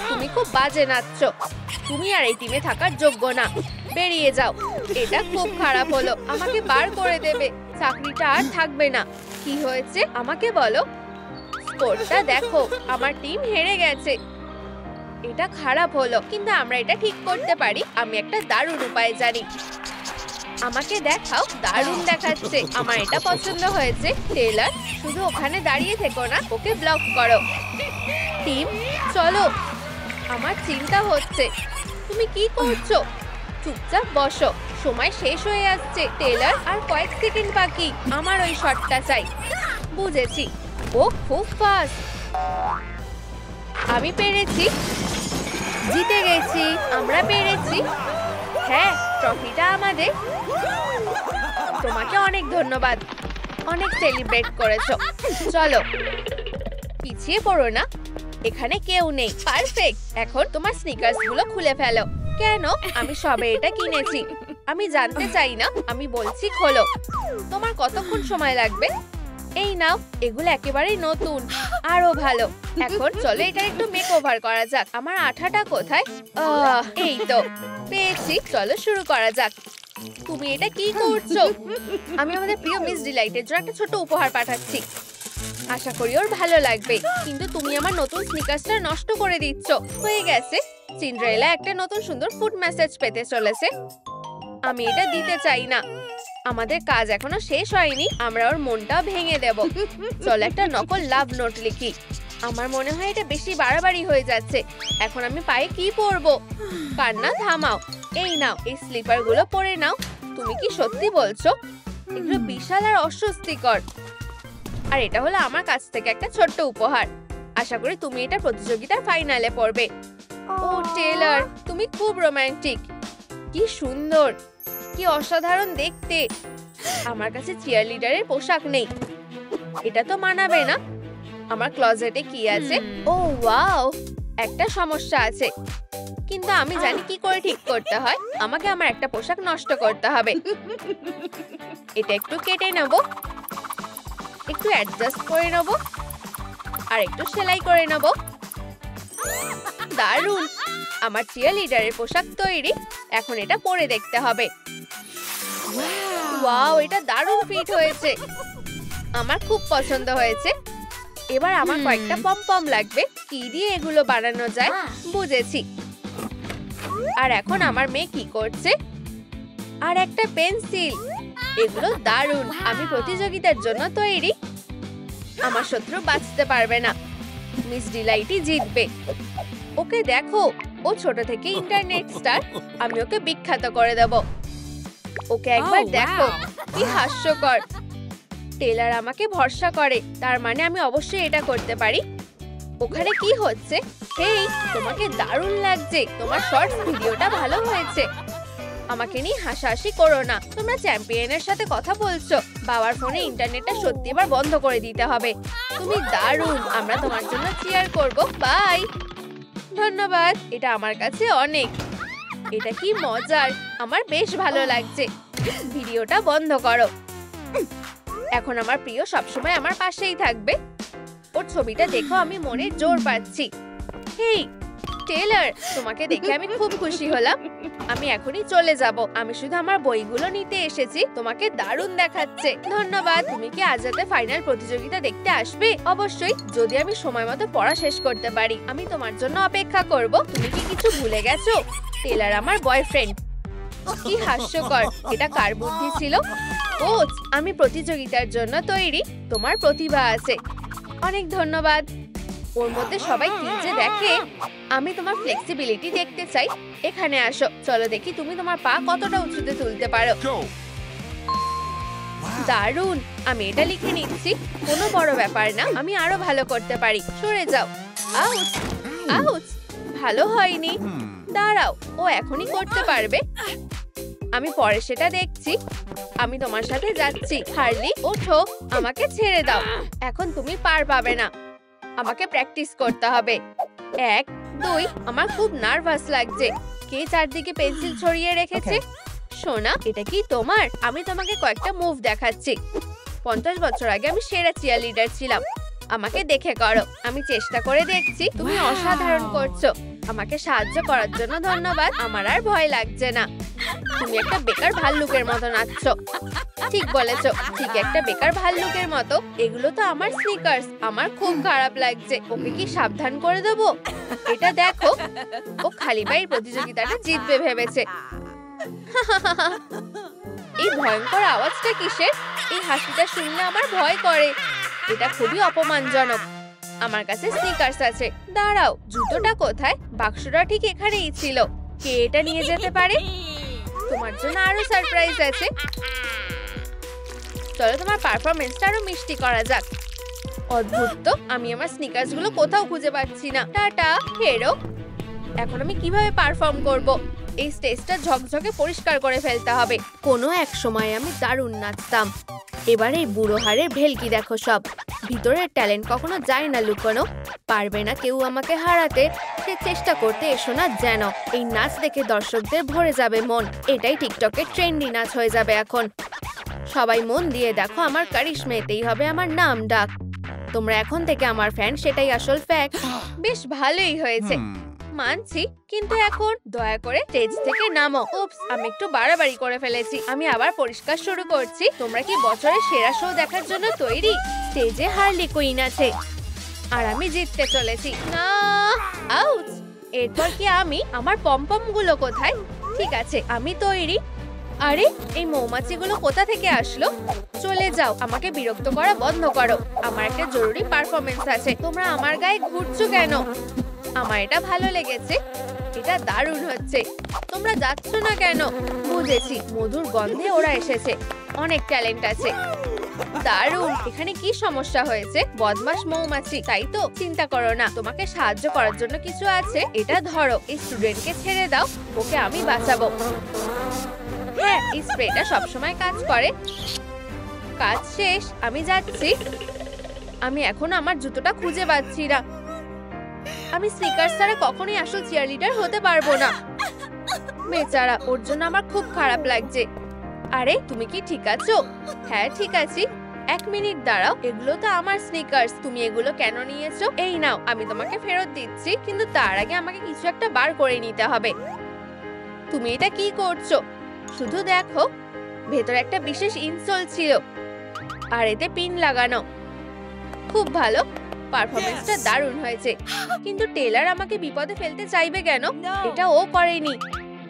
তুমি খুব বাজে নাচছো। তুমি আর এই টিমে থাকার যোগ্য না। বেরিয়ে যাও। এটা খুব খারাপ হলো। আমাকে বার করে দেবে। চাকরিটা আর থাকবে না। কি হয়েছে আমাকে বলো। স্কোরটা দেখো, আমার টিম হেরে গেছে। এটা খারাপ হলো, কিন্তু আমরা এটা ঠিক করতে পারি। আমি একটা দারুণ উপায় জানি। আমাকে দেখাও। দারুণ দেখাচ্ছে, আমার এটা পছন্দ হয়েছে। টেলর, শুধু ওখানে দাঁড়িয়ে থেকো না, ওকে ব্লক করো। টিম, চলো। আমার চিন্তা হচ্ছে। তুমি কি করছো? চুপচাপ বসো, সময় শেষ হয়ে আসছে। টেলর, আর কয়েক সেকেন্ড বাকি। আমার ওই শটটা চাই। বুঝেছি। ও খুব ফাস্ট। আমি পেরেছি, জিতে গেছি। আমরা পেরেছি। হ্যাঁ, ট্রফিটা আমাদের। তোমাকে অনেক ধন্যবাদ। অনেক সেলিব্রেট করেছো। চলো, পিছিয়ে পড়ো না। এখানে কেউ নেই। পারফেক্ট। এখন তোমার স্নিকার্স গুলো খুলে ফেলো। কেন? আমি সবে এটা কিনেছি। আমি জানতে চাই না, আমি বলছি খোলো। তোমার কতক্ষণ সময় লাগবে? এই নাও, এগুলো একেবারেই নতুন, আরো ভালো। এখন চলো এটা একটু মেকওভার করা যাক। আমার আঠাটা কোথায়? এই তো পেয়েছি। চলো শুরু করা যাক। তুমি এটা কি করছো? আমি আমাদের প্রিয় মিস ডিলাইটের জন্য একটা ছোট উপহার পাঠাচ্ছি। আশা করি ওর ভালো লাগবে। কিন্তু তুমি আমার নতুন স্নিকার্সটা নষ্ট করে দিচ্ছ। হয়ে গেছে। সিন্ড্রেলা একটা নতুন সুন্দর ফুড মেসেজ পেতে চলেছে। আমি এটা দিতে চাই না। আমাদের কাজ এখনো শেষ হয়নি। আমরা ওর মনটা ভেঙে দেব। চলো একটা নকল লাভ নোট লিখি। আমার মনে হয় এটা বেশি বাড়াবাড়ি হয়ে যাচ্ছে। এখন আমি পায়ে কি পরবো? কান্না থামাও। এই নাও, এই স্লিপার গুলো পরে নাও। তুমি কি সত্যি বলছো? এগুলো বিশাল আর অস্বস্তিকর। আর এটা হলো আমার কাছ থেকে একটা ছোট্ট উপহার। আশা করি তুমি এটা প্রতিযোগিতার ফাইনালে পড়বে। ও টেলর, তুমি খুব রোমান্টিক। কি সুন্দর, কি অসাধারণ দেখতে। আমার কাছে চিয়ারলিডারের পোশাক নেই। এটা তো মানাবে না। আমার ক্লোজেটে কি আছে? ও ওয়াও, একটা সমস্যা আছে, কিন্তু আমি জানি কি করে ঠিক করতে হয়। আমাকে আমার একটা পোশাক নষ্ট করতে হবে। এটা একটু কেটে নেব, একটু অ্যাডজাস্ট করে নেব, আর একটু সেলাই করে নেব। দারুণ, আমার চিয়ারলিডারের পোশাক তৈরি। এখন এটা পরে দেখতে হবে। ওয়াও, এটা দারুণ ফিট হয়েছে। আমার খুব পছন্দ হয়েছে। এবার আমার কয়েকটা পম লাগবে। কি দিয়ে এগুলো বানানো যায়? বুঝেছি। আর এখন আমার মেয়ে কি করছে? আর একটা পেন্সিল। এগুলো দারুণ। আমি প্রতিযোগিতার জন্য তৈরি। আমার শত্রু বাঁচতে পারবে না। মিস ডিলাইটই জিতবে। ওকে দেখো, ও ছোট থেকে ইন্টারনেট স্টার। আমি ওকে বিখ্যাত করে দেব। ওকে একবার দেখো, কি হাস্যকর। টেলর আমাকে ভরসা করে, তার মানে আমি অবশ্যই এটা করতে পারি। ওখানে কি হচ্ছে? হেই, তোমাকে দারুণ লাগছে। তোমার শর্টস ভিডিওটা ভালো হয়েছে। আমাকে নিয়ে হাসাহাসি করো না। তোমরা চ্যাম্পিয়নের সাথে কথা বলছো। বাবার ফোনে ইন্টারনেটটা সত্যি এবার বন্ধ করে দিতে হবে। তুমি দারুণ। আমরা তোমার জন্য চিয়ার করব। বাই। ধন্যবাদ, এটা আমার কাছে অনেক। এটা কি মজার, আমার বেশ ভালো লাগছে। ভিডিওটা বন্ধ করো। এখন আমার প্রিয় সবসময় আমার পাশেই থাকবে। ওর ছবিটা দেখো, আমি মনে জোর পাচ্ছি। হেই টেলর, তোমাকে দেখে আমি খুব খুশি হলাম। আমি এখনই চলে যাব। আমি শুধু আমার বইগুলো নিতে এসেছি। তোমাকে দারুণ দেখাচ্ছে। ধন্যবাদ। তুমি কি আজ রাতে ফাইনাল প্রতিযোগিতা দেখতে আসবে? অবশ্যই, যদি আমি সময় মতো পড়া শেষ করতে পারি। আমি তোমার জন্য অপেক্ষা করব। তুমি কি কিছু ভুলে গেছো? টেলর আমার বয়ফ্রেন্ড। কি হাস্যকর। এটা কার বুদ্ধি ছিল? কোচ, আমি প্রতিযোগিতার জন্য তৈরি। তোমার প্রতিভা আছে। অনেক ধন্যবাদ। ওর মধ্যে সবাই কি যে দেখে। আমি তোমার ফ্লেক্সিবিলিটি দেখতে চাই। এখানে আসো, চলো দেখি তুমি তোমার পা কতটা উঁচুতে তুলতে পারো। দারুণ। আমি এটা লিখে নিচ্ছি। কোনো বড় ব্যাপার না, আমি আরো ভালো করতে পারি। সরে যাও। Ouch, ouch. ভালো হয়নি। দাঁড়াও, ও এখনই করতে পারবে। আমি পরে সেটা দেখছি। আমি তোমার সাথে যাচ্ছি। হার্লি, ওঠো। আমাকে ছেড়ে দাও। এখন তুমি পার পাবে না। আমাকে প্র্যাকটিস করতে হবে। 1, 2। আমার খুব নার্ভাস লাগছে। কে চারদিকে পেন্সিল ছড়িয়ে রেখেছে? সোনা, এটা কি তোমার? আমি তোমাকে কয়েকটা মুভ দেখাচ্ছি। 50 বছর আগে আমি সেরা চিয়ারলিডার ছিলাম। আমাকে দেখে করো। আমি চেষ্টা করে দেখছি। তুমি অসাধারণ করছো। আমাকে সাহায্য করার জন্য ধন্যবাদ। আমার আর ভয় লাগছে না। তুমি একটা বেকার ভাল্লুকের মতো নাচছো। ঠিক বলেছো, ঠিক একটা বেকার ভাল্লুকের মতো। এগুলো তো আমার স্নিকার্স। আমার খুব খারাপ লাগছে। ওকে কি সাবধান করে দেবো? এটা দেখো, ও খালি পায়ের প্রতিযোগিতাটা জিতবে ভেবেছে। এই ভয়ঙ্কর আওয়াজটা কিসের? এই হাসিটা শুনলে আমার ভয় করে। এটা খুবই অপমানজনক। আমার কাছে স্নিকার্স আছে। দাঁড়াও, জুতোটা কোথায়? বাক্সটা ঠিক এখানেই ছিল। কে এটা নিয়ে যেতে পারে? তোমার জন্য আরো সারপ্রাইজ আছে। চলো তোমার পারফরমেন্সটা আরো মিষ্টি করা যাক। অদ্ভুত তো, আমি আমার স্নিকার্স গুলো কোথাও খুঁজে পাচ্ছি না। টাটা হেরো। এখন আমি কিভাবে পারফর্ম করব? এই স্টেজটা ঝকঝকে পরিষ্কার করে ফেলতে হবে। কোনো এক সময় আমি দারুণ নাচতাম। এবারে এই বুড়ো হাড়ের ভেলকি দেখো সব। ভিতরের ট্যালেন্ট কখনো যায় না লুকোনো। পারবে না কেউ আমাকে হারাতে। সে চেষ্টা করতে এসো না যেন। এই নাচ দেখে দর্শকদের ভরে যাবে মন। এটাই টিকটকের ট্রেন্ডি নাচ হয়ে যাবে এখন। সবাই মন দিয়ে দেখো, আমার কারিশমা, এতেই হবে আমার নাম ডাক। তোমরা এখন থেকে আমার ফ্যান, সেটাই আসল ফ্যাক্ট। বেশ ভালোই হয়েছে, মানছি, কিন্তু এখন দয়া করে স্টেজ থেকে নামো। উপস, আমি একটু বাড়াবাড়ি করে ফেলেছি। আমি আবার পরিষ্কার শুরু করছি। তোমরা কি বছরের সেরা শো দেখার জন্য তৈরি? স্টেজে হার্লি কুইন আছে আর আমি জিততে চলেছি। না, আউট। এরপর কি আমি? আমার পমপম গুলো কোথায়? ঠিক আছে, আমি তৈরি। আরে, এই মৌমাছিগুলো কোথা থেকে আসলো? চলে যাও, আমাকে বিরক্ত করা বন্ধ করো। আমার একটা জরুরি পারফরমেন্স আছে। তোমরা আমার গায়ে ঘুরছো কেন? আমার এটা ভালো লেগেছে। এটা দারুণ হচ্ছে। তোমরা যাচ্ছ না কেন? বুঝেছি, মধুর গন্ধে ওরা এসেছে। অনেক ট্যালেন্ট আছে। দারুণ। এখানে কি সমস্যা হয়েছে? বদমাশ মৌমাছি, তাই তো? চিন্তা করো না, তোমাকে সাহায্য করার জন্য কিছু আছে। এটা ধরো। এই স্টুডেন্টকে ছেড়ে দাও, ওকে আমি বাঁচাবো। হ্যাঁ, এই স্প্রেটা সবসময় কাজ করে। কাজ শেষ, আমি যাচ্ছি। আমি এখন আমার জুতোটা খুঁজে পাচ্ছি না। আমি স্নিকার্স ছাড়া কখনোই আসল চিয়ারলিডার হতে পারবো না। বেচারা, ওর জন্য আমার খুব খারাপ লাগছে। আরে, তুমি কি ঠিক আছো? হ্যাঁ, ঠিক আছি। 1 মিনিট দাঁড়াও, এগুলো তো আমার স্নিকার্স। তুমি এগুলো কেন নিয়েছো? এই নাও, আমি তোমাকে ফেরত দিচ্ছি, কিন্তু তার আগে আমাকে কিছু একটা বার করে নিতে হবে। তুমি এটা কি করছো? শুধু দেখো, ভেতরে একটা বিশেষ ইনসোল ছিল আর এতে পিন লাগানো। খুব ভালো, পারফরমেন্সটা দারুণ হয়েছে। কিন্তু টেলার আমাকে বিপদে ফেলতে চাইবে কেন? এটা ও করেনি,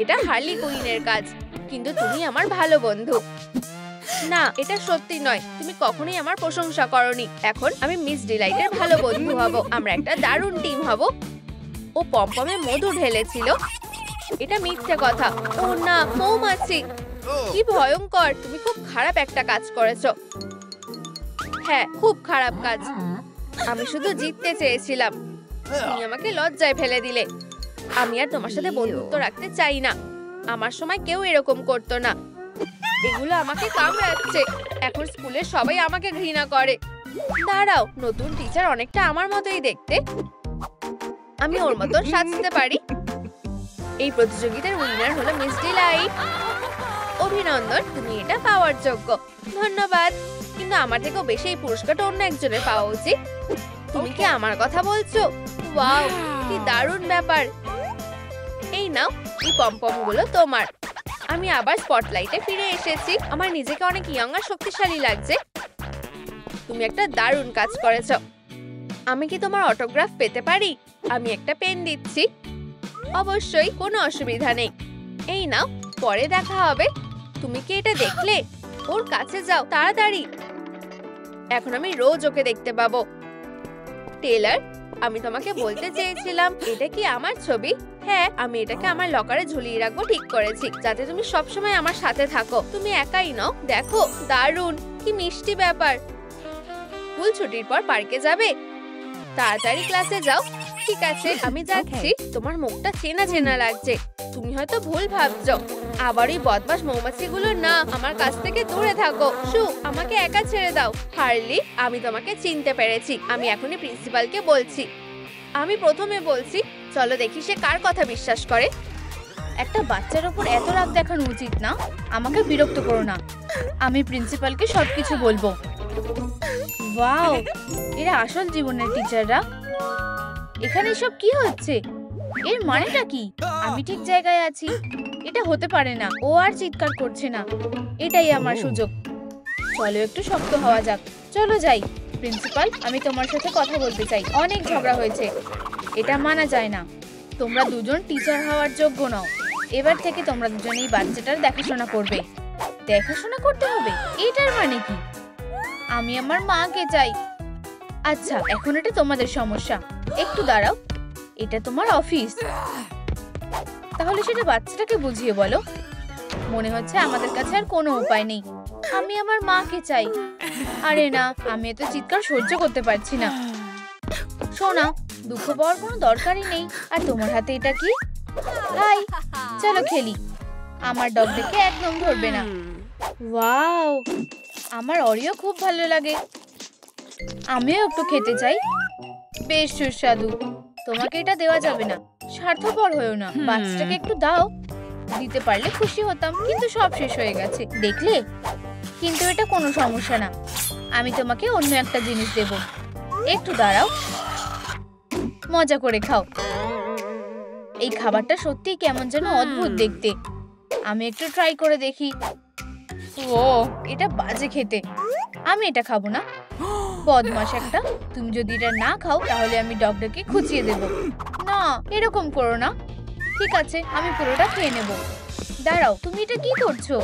এটা হার্লি কুইনের কাজ। কিন্তু তুমি আমার ভালো বন্ধু। না, এটা সত্যি নয়। তুমি কখনোই আমার প্রশংসা করনি। এখন আমি মিস ডিলাইটের ভালো বন্ধু হব। আমরা একটা দারুণ টিম হব। ও পমপমে মধু ঢেলেছিল। এটা মিথ্যে কথা। ও না, মৌমাছি। কি ভয়ঙ্কর। তুমি খুব খারাপ একটা কাজ করেছো। হ্যাঁ, খুব খারাপ কাজ। আমি শুধু জিততে চেয়েছিলাম। তুমি আমাকে লজ্জায় ফেলে দিলে। আমি আর তোমার সাথে বন্ধুত্ব রাখতে চাই না। আমার সময় কেউ এরকম করতো না। এগুলো আমাকে কামড়াচ্ছে। এখন স্কুলে সবাই আমাকে ঘৃণা করে। দাঁড়াও, নতুন টিচার অনেকটা আমার মতোই দেখতে। আমি ওর মতন সাজতে পারি। এই প্রতিযোগিতার উইনার হলো মিস ডিলাইট। অভিনন্দন, তুমি এটা পাওয়ার যোগ্য। ধন্যবাদ, কিন্তু আমার থেকেও বেশি এই পুরস্কারটা অন্য একজনের পাওয়া উচিত। তুমি কি আমার কথা বলছো? ওয়াও, কি দারুণ ব্যাপার। এই নাও, এই পমপম গুলো তোমার। আমি আবার স্পটলাইটে ফিরে এসেছি। আমার নিজেকে অনেক ইয়ং আর শক্তিশালী লাগছে। তুমি একটা দারুণ কাজ করেছো। আমি কি তোমার অটোগ্রাফ পেতে পারি? আমি একটা পেন দিচ্ছি। অবশ্যই, কোনো অসুবিধা নেই। এই নাও, পরে দেখা হবে। তুমি কি এটা দেখলে? ওর কাছে যাও তাড়াতাড়ি। এখন আমি রোজ ওকে দেখতে পাবো। টেলার, আমি তোমাকে বলতে চেয়েছিলাম, এটা কি আমার ছবি? হ্যাঁ, আমি এটাকে আমার লকারে ঝুলিয়ে রাখবো ঠিক করেছি, যাতে তুমি সবসময় আমার সাথে থাকো। তুমি একাই নও। দেখো, দারুণ, কি মিষ্টি ব্যাপার। স্কুল ছুটির পর পার্কে যাবে? তাড়াতাড়ি ক্লাসে যাও। ঠিক আছে, আমি যাচ্ছি। তোমার মুখটা চেনা চেনা লাগছে। তুমি হয়তো ভুল ভাবছো। আবার ওই বদমাশ মৌমাছিগুলো না, আমার কাছ থেকে দূরে থাকো। শু, আমাকে একা ছেড়ে দাও। হার্লি, আমি তোমাকে চিনতে পেরেছি। আমি এখনই প্রিন্সিপালকে বলছি। আমি প্রথমে বলছি। চলো দেখি সে কার কথা বিশ্বাস করে। একটা বাচ্চার ওপর এত রাগ দেখানো উচিত না। আমাকে বিরক্ত করো না। আমি প্রিন্সিপালকে সবকিছু বলবো। ওয়াও, এরা আসল জীবনের টিচাররা। এখানে সব কি হচ্ছে? এর মানেটা কি? আমি ঠিক জায়গায় আছি, এটা হতে পারে না। ও আর চিৎকার করছে না, এটাই আমার সুযোগ। চলো একটু শক্ত হওয়া যাক। চলো যাই। প্রিন্সিপাল, আমি তোমার সাথে কথা বলতে চাই। অনেক ঝগড়া হয়েছে, এটা মানা যায় না। তোমরা দুজন টিচার হওয়ার যোগ্য নও। এবার থেকে তোমরা দুজন এই বাচ্চাটার দেখাশোনা করবে। দেখাশোনা করতে হবে? এটার মানে কি? আমি আমার মাকে চাই। আচ্ছা, এখন এটা তোমাদের সমস্যা। একটু দাঁড়াও, এটা তোমার অফিস, তাহলে সেটা বাচ্চাটাকে বুঝিয়ে বলো। মনে হচ্ছে আমাদের কাছে আর কোনো উপায় নেই। আমি আমার মাকে চাই। আরে না, আমি এত চিৎকার সহ্য করতে পারছি না। সোনা, দুঃখ পাওয়ার কোনো দরকারই নেই। আর তোমার হাতে এটা কি? হাই, চলো খেলি। আমার ডগ দেখে একদম ধরবে না। ওয়াও, আমার অরিও খুব ভালো লাগে। আমিও একটু খেতে চাই। বেশ সুস্বাদু। তোমাকে এটা দেওয়া যাবে না, স্বার্থপর হয়েও না। বাচ্চাটাকে একটু দাও। দিতে পারলে খুশি হতাম, কিন্তু সব শেষ হয়ে গেছে, দেখলে? কিন্তু এটা কোনো সমস্যা না, আমি তোমাকে অন্য একটা জিনিস দেব। একটু দাঁড়াও, মজা করে খাও। এই খাবারটা সত্যিই কেমন যেন অদ্ভুত দেখতে। আমি একটু ট্রাই করে দেখি। ও, এটা বাজে খেতে। আমি এটা খাবো না। বদমাশ একটা। তুমি যদি এটা না খাও তাহলে আমি ডগটাকে খুঁচিয়ে দেব। না, এরকম করো না। ঠিক আছে, আমি পুরোটা খেয়ে নেব। দাঁড়াও, তুমি এটা কি করছো?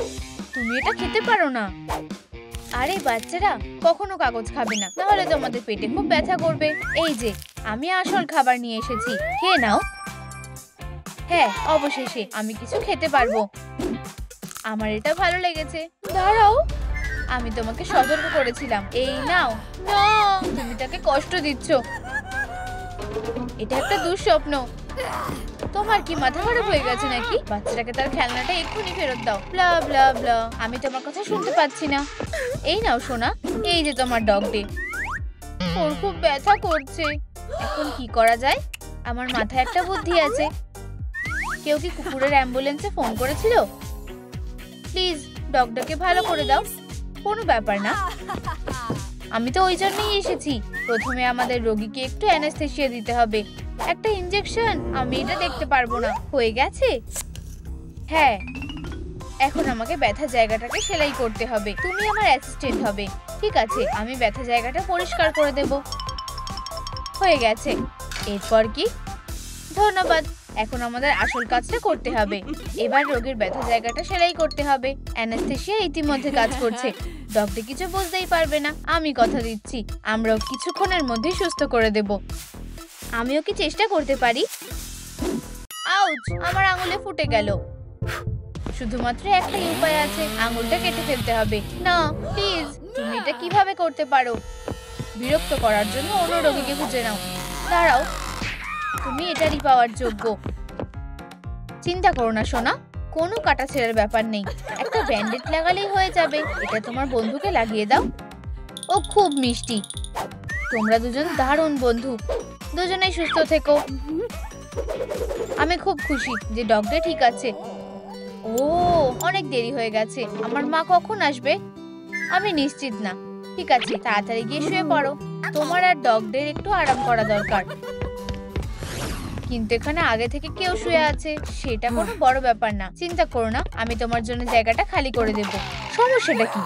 তুমি এটা খেতে পারো না। আরে বাচ্চারা, কখনো কাগজ খাবে না, নাহলে তোমাদের পেটে খুব ব্যথা করবে। এই যে, আমি আসল খাবার নিয়ে এসেছি, খেয়ে নাও। হ্যাঁ, অবশেষে আমি কিছু খেতে পারবো। আমার এটা ভালো লেগেছে। দাঁড়াও, আমি তোমাকে সতর্ক করেছিলাম। এই নাও। না, তুমি তাকে কষ্ট দিচ্ছ। এটা একটা দুঃস্বপ্ন। তোমার কি মাথা খারাপ হয়ে গেছে নাকি? বাচ্চাটাকে তার খেলনাটা এক্ষুনি ফেরত দাও। ব্লা ব্লা ব্লা, আমি তোমার কথা শুনতে পাচ্ছি না। এই নাও সোনা, এই যে তোমার ডগ ডে। ওর খুব ব্যথা করছে। এখন কি করা যায়? আমার মাথায় একটা বুদ্ধি আছে। কেউ কি কুকুরের অ্যাম্বুলেন্সে ফোন করেছিল? প্লিজ ডগটাকে ভালো করে দাও। কোনো ব্যাপার না, আমি তো ওই জন্যই এসেছি। প্রথমে আমাদের রোগীকে একটু অ্যানেস্থেসিয়া দিতে হবে, একটা ইনজেকশন। আমি এটা দেখতে পারবো না। হয়ে গেছে? হ্যাঁ, এখন আমাকে ব্যথা জায়গাটাকে সেলাই করতে হবে। তুমি আমার অ্যাসিস্ট্যান্ট হবে। ঠিক আছে, আমি ব্যথা জায়গাটা পরিষ্কার করে দেব। হয়ে গেছে। এরপর কি? ধন্যবাদ। এখন আমাদের আসল কাজটা করতে হবে। এবার রোগীর ব্যথা জায়গাটা সেলাই করতে হবে। অ্যানেস্থেসিয়া ইতিমধ্যে কাজ করছে। ডগটি কিছু বুঝতেই পারবে না, আমি কথা দিচ্ছি। আমরাও কিছুক্ষণের মধ্যেই সুস্থ করে দেব। আমিও কি চেষ্টা করতে পারি? আউচ, আমার আঙুলে ফুটে গেল। শুধুমাত্র একটাই উপায় আছে, আঙুলটা কেটে ফেলতে হবে। না প্লিজ, তুমি এটা কিভাবে করতে পারো? বিরক্ত করার জন্য অন্য রোগীকে খুঁজে নাও। দাঁড়াও, তুমি এটারই পাওয়ার যোগ্য। চিন্তা করো না সোনা, কোনো কাটাছেঁড়ার ব্যাপার নেই। একটা ব্যান্ডেড লাগালেই হয়ে যাবে। এটা তোমার বন্ধুকে লাগিয়ে দাও। ও খুব মিষ্টি। তোমরা দুজন দারুণ বন্ধু। দুজনেই সুস্থ থেকো। আমি খুব খুশি যে ডগটা ঠিক আছে। ও, অনেক দেরি হয়ে গেছে। আমার মা কখন আসবে? আমি নিশ্চিত না। ঠিক আছে, তাড়াতাড়ি গিয়ে শুয়ে পড়ো। তোমার আর ডগদের একটু আরাম করা দরকার। কিন্তু এখানে আগে থেকে কেউ শুয়ে আছে, সেটা কোনো বড় ব্যাপার না। চিন্তা করো না, আমি তোমার জন্য জায়গাটা খালি করে দেব। সমস্যাটা কি?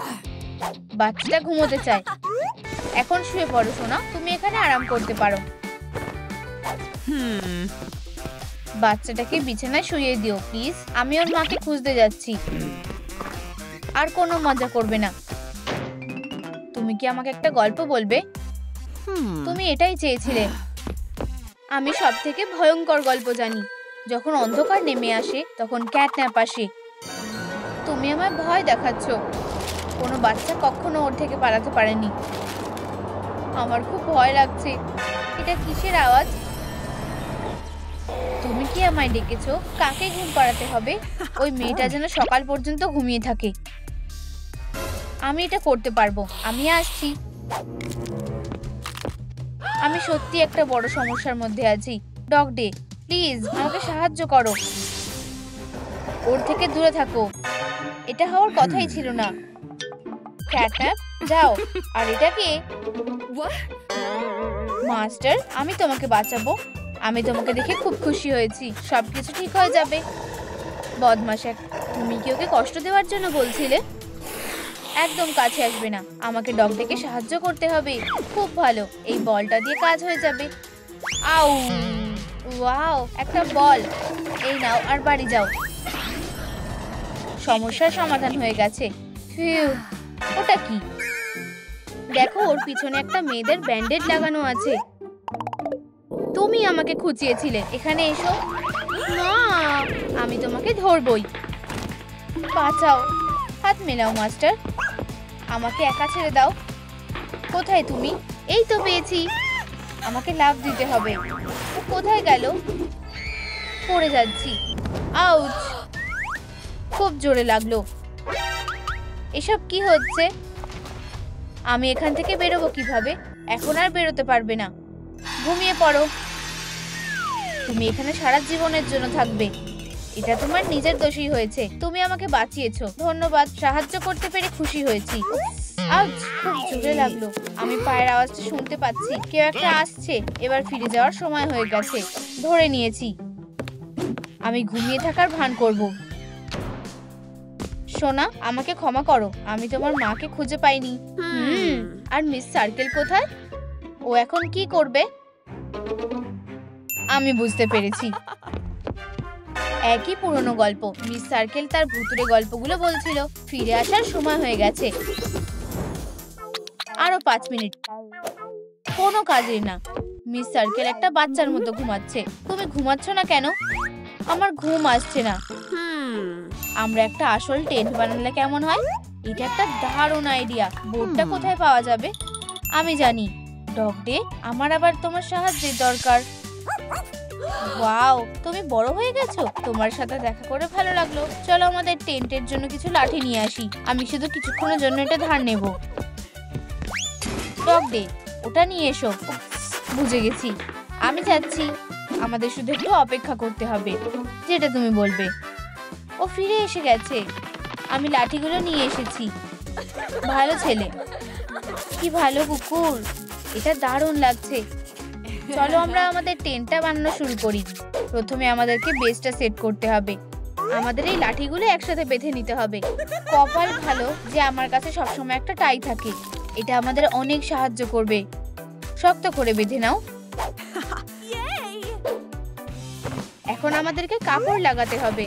বাচ্চাটা ঘুমোতে চায়। এখন শুয়ে পড়ো সোনা, তুমি এখানে আরাম করতে পারো। বাচ্চাটাকে বিছানায় শুইয়ে দিও প্লিজ। আমি ওর মাকে খুঁজতে যাচ্ছি। আর কোনো মজা করবে না। তুমি কি আমাকে একটা গল্প বলবে? তুমি এটাই চেয়েছিলে। আমি সব থেকে ভয়ঙ্কর গল্প জানি। যখন অন্ধকার নেমে আসে তখন ক্যাটন্যাপ আসে। তুমি আমায় ভয় দেখাচ্ছ। কোনো বাচ্চা কখনো ওর থেকে পালাতে পারেনি। আমার খুব ভয় লাগছে। এটা কিসের আওয়াজ? তুমি কি আমায় ডেকেছো? কাকে ঘুম পাড়াতে হবে? ওই মেয়েটা যেন সকাল পর্যন্ত ঘুমিয়ে থাকে। আমি এটা করতে পারবো। আমি আসছি। আমি সত্যি একটা বড় সমস্যার মধ্যে আছি। ডগ ডে, প্লিজ আমাকে সাহায্য করো। ওর থেকে দূরে থাকো। এটা হওয়ার কথাই ছিল না। ক্যাটন্যাপ, যাও। আর এটা কে? মাস্টার, আমি তোমাকে বাঁচাবো। আমি তোমাকে দেখে খুব খুশি হয়েছি। সবকিছু ঠিক হয়ে যাবে। বদমাশ এক, তুমি কি ওকে কষ্ট দেওয়ার জন্য বলছিলে? একদম কাছে আসবে না। আমাকে ডগ ডেকে সাহায্য করতে হবে। খুব ভালো, এই বলটা দিয়ে কাজ হয়ে যাবে। আউ, ওয়াও, একটা বল। এই নাও আর বাড়ি যাও। সমস্যার সমাধান হয়ে গেছে। ফিউ, ওটা কি? দেখো, ওর পিছনে একটা মেয়েদের ব্যান্ডেজ লাগানো আছে। তুমি আমাকে খুঁচিয়েছিলে। এখানে এসো। না, আমি তোমাকে ধরবই। বাঁচাও, হাত মেলাও মাস্টার। আমাকে একা ছেড়ে দাও। কোথায় তুমি? এই তো পেয়েছি। আমাকে লাফ দিতে হবে। ও কোথায় গেল? পড়ে যাচ্ছি। আউচ, খুব জোরে লাগলো। এসব কি হচ্ছে? আমি এখান থেকে বেরোবো কিভাবে? এখন আর বেরোতে পারবে না। ঘুমিয়ে পড়ো। তুমি এখানে সারা জীবনের জন্য থাকবে। এটা তোমার নিজের দোষই হয়েছে। তুমি আমাকে বাঁচিয়েছো। ধন্যবাদ। সাহায্য করতে পেরে খুশি হয়েছি। আউচ, খুব জোরে লাগলো। আমি পায়ের আওয়াজটা শুনতে পাচ্ছি। কেউ একটা আসছে। এবার ফিরে যাওয়ার সময় হয়ে গেছে। ধরে নিয়েছি। আমি ঘুমিয়ে থাকার ভান করব। সোনা, আমাকে ক্ষমা করো। আমি তোমার মাকে খুঁজে পাইনি। আর মিস সার্কেল কোথায়? ও এখন কি করবে? আমি বুঝতে পেরেছি। একই পুরনো গল্প। মিস সার্কেল তার ভুতুড়ে গল্পগুলো বলছিল। ফিরে আসার সময় হয়ে গেছে। আরো 5 মিনিট। কোনো কাজের না। মিস সার্কেল একটা বাচ্চার মতো ঘুমাচ্ছে। তুমি ঘুমাচ্ছ না কেন? আমার ঘুম আসছে না। আমরা একটা আসল টেন্ট বানালে কেমন হয়? এটা একটা দারুণ আইডিয়া। বোর্ডটা কোথায় পাওয়া যাবে? আমি জানি। ডগ ডে, আমার আবার তোমার সাহায্যের দরকার। ওয়াও, তুমি বড় হয়ে গেছো। তোমার সাথে দেখা করে ভালো লাগলো। চলো আমাদের টেন্টের জন্য কিছু লাঠি নিয়ে আসি। আমি শুধু কিছুক্ষণের জন্য এটা ধার নেব। ডগ ডে, ওটা নিয়ে এসো। বুঝে গেছি। আমি যাচ্ছি। আমাদের শুধু একটু অপেক্ষা করতে হবে। যেটা তুমি বলবে। ও ফিরে এসে গেছে। আমি লাঠিগুলো নিয়ে এসেছি। ভালো ছেলে। কি ভালো কুকুর। এটা দারুণ লাগছে। চলো আমরা আমাদের টেন্টটা বানানো শুরু করি। প্রথমে আমাদেরকে বেসটা সেট করতে হবে। আমাদের এই লাঠিগুলো একসাথে বেঁধে নিতে হবে। কপাল ভালো যে আমার কাছে সবসময় একটা টাই থাকে। এটা আমাদের অনেক সাহায্য করবে। শক্ত করে বেঁধে নাও। এখন আমাদেরকে কাপড় লাগাতে হবে।